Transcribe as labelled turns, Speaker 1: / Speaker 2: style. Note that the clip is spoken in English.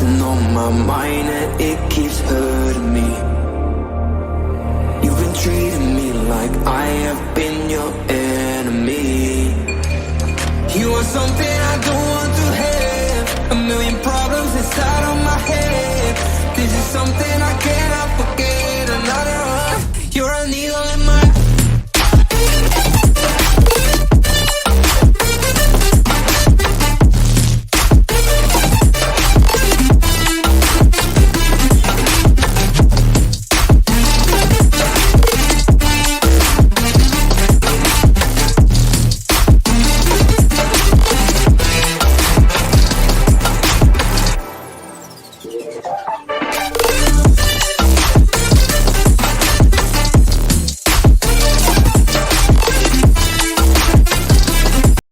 Speaker 1: something on my mind and it keeps hurting me. You've been treating me like I have been your enemy. You are something I don't want to have. A million problems inside of my head. This is something I cannot forget. Another one. You're a needle in my